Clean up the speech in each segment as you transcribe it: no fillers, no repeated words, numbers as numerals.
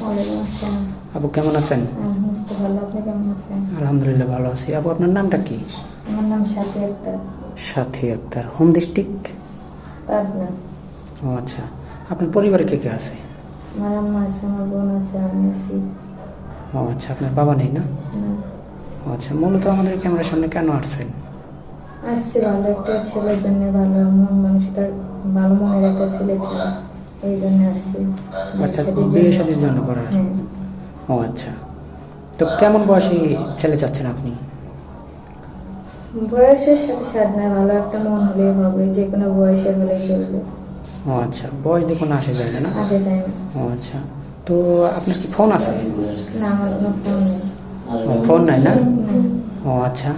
ওয়ালাইকুম আসসালাম। আপু কেমন আছেন? তো ভালো, আপনি কেমন আছেন? আলহামদুলিল্লাহ ভালো আছি। আপু আপনার নামটা কি? আমার নাম সাথী আক্তার, সাথী আক্তার। Home district? পাবনা। ও আচ্ছা। আপনার পরিবারে কে কে আছে? আমার আম্মা আছে, আমার বোন আছে, আমি আছি। ও আচ্ছা, আপনার বাবা নেই না? না, ও আচ্ছা, মূলত আমাদের ক্যামেরার সামনে কেন আসছেন? আসছি ভালো একটা ছেলের জন্য, ভালো মন মানসিকতার, ভালো মনের একটা ছেলে ছিল, এই জন্য আসছি। আচ্ছা, বিয়ে শাদীর জন্য করার? হ্যাঁ, ও আচ্ছা। তো কেমন বয়সী ছেলে চাচ্ছেন আপনি? বয়সের সাথে সাথ না, ভালো একটা মন হলেই হবে, যে কোনো বয়সের হলেই চলবে। ও আচ্ছা, বয়স দেখুন আসে যায় না? আসে যায় না। ও আচ্ছা। তো আপনার কি ফোন আছে? না, আমার কোনো ফোন নেই। ফোন নাই না? না, ও আচ্ছা।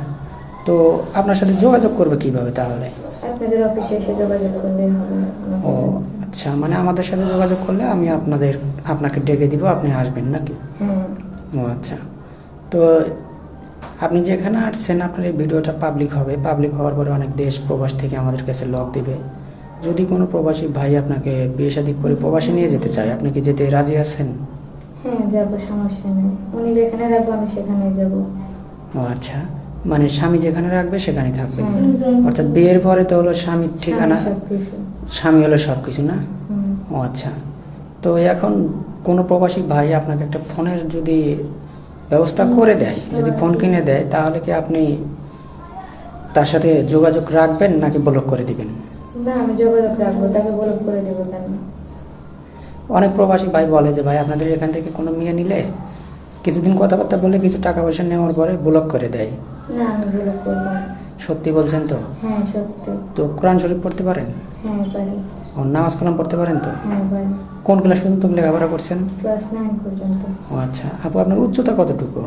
তো আপনার সাথে যোগাযোগ করবে কিভাবে তাহলে? আপনাদের অফিসে এসে যোগাযোগ করলে হবে। ও আচ্ছা, মানে আমাদের সাথে যোগাযোগ করলে আমি আপনাকে ডেকে দিব, আপনি আসবেন নাকি? হ্যাঁ, ও আচ্ছা। তো আপনি যেখানে আসছেন আপনার এই ভিডিওটা পাবলিক হবে, পাবলিক হওয়ার পরে অনেক দেশ প্রবাস থেকে আমাদের কাছে লক দিবে। যদি কোনো প্রবাসী ভাই আপনাকে বিয়ে শাদী করে প্রবাসে নিয়ে যেতে চায়, আপনি কি যেতে রাজি আছেন? হ্যাঁ, যাবো, সমস্যা নেই। উনি যেখানে রাখবো আমি সেখানে যাব। ও আচ্ছা, মানে স্বামী যেখানে রাখবে সেখানেই থাকবে? হ্যাঁ। অর্থাৎ বিয়ের পরে তো হলো স্বামীর ঠিকানা, সবকিছু। স্বামী হলো সব কিছু না? হুম। ও আচ্ছা। তো এখন কোনো প্রবাসী ভাই আপনাকে একটা ফোনের যদি ব্যবস্থা করে দেয়, যদি ফোন কিনে দেয়, তাহলে কি আপনি তার সাথে যোগাযোগ রাখবেন নাকি ব্লক করে দিবেন? না, আমি যোগাযোগ রাখবো, তাকে ব্লক করে দেবো কেন? অনেক প্রবাসী ভাই বলে যে ভাই আপনাদের এখান থেকে কোনো মেয়ে নিলে কিছুদিন কথাবার্তা বলে কিছু টাকা পয়সা নেওয়ার পরে ব্লক করে দেয়। না, আমি ব্লক করবো না। সত্যি বলছেন তো? হ্যাঁ, সত্যি। তো কোরআন শরীফ পড়তে পারেন? হ্যাঁ, পারি। ও নামাজ কালাম পড়তে পারেন তো? হ্যাঁ, পারি। কোন ক্লাস পর্যন্ত লেখাপড়া করছেন? ক্লাস 9 পর্যন্ত। ও আচ্ছা। আপু আপনার উচ্চতা কতটুকু?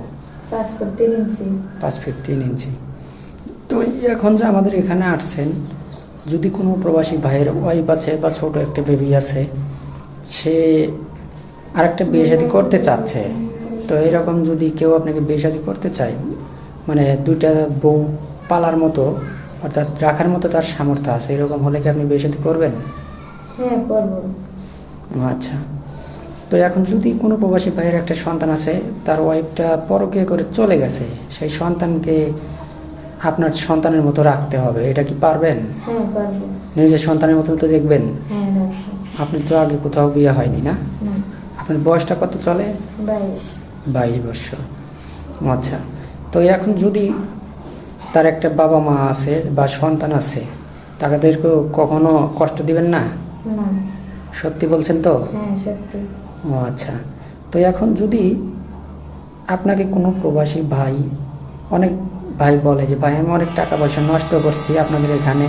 5 ফুট 3 ইঞ্চি। 5 ফিট 3 ইঞ্চি। তো এখন যে আমাদের এখানে আসছেন, যদি কোনো প্রবাসী ভাইয়ের ওয়াইফ আছে বা ছোট একটা বেবি আছে, সে আরেকটা বিয়ে শাদী করতে চাচ্ছে, তো এরকম যদি কেউ আপনাকে বিয়ে শাদী করতে চায়, মানে দুইটা বউ পালার মতো অর্থাৎ রাখার মতো তার সামর্থ্য আছে, এরকম হলে কি আপনি বিয়ে শাদী করবেন? হ্যাঁ, করবো। ও আচ্ছা। তো এখন যদি কোনো প্রবাসী ভাইয়ের একটা সন্তান আছে, তার ওয়াইফটা পরকীয়া করে চলে গেছে, সেই সন্তানকে আপনার সন্তানের মতো রাখতে হবে, এটা কি পারবেন? হ্যাঁ, পারবো। নিজের সন্তানের মতো তো দেখবেন? হ্যাঁ, রাখবো। আপনি তো আগে কোথাও বিয়ে হয়নি না? না, আপনার বয়সটা কত চলে? 22। 22 বছর। আচ্ছা। তো এখন যদি তার একটা বাবা মা আছে বা সন্তান আছে, তাদেরকে কখনো কষ্ট দিবেন না? না। সত্যি বলছেন তো? হ্যাঁ, সত্যি। ও আচ্ছা। তো এখন যদি আপনাকে কোনো প্রবাসী ভাই, অনেক ভাই বলে যে ভাই আমি অনেক টাকা পয়সা নষ্ট করছি আপনাদের এখানে,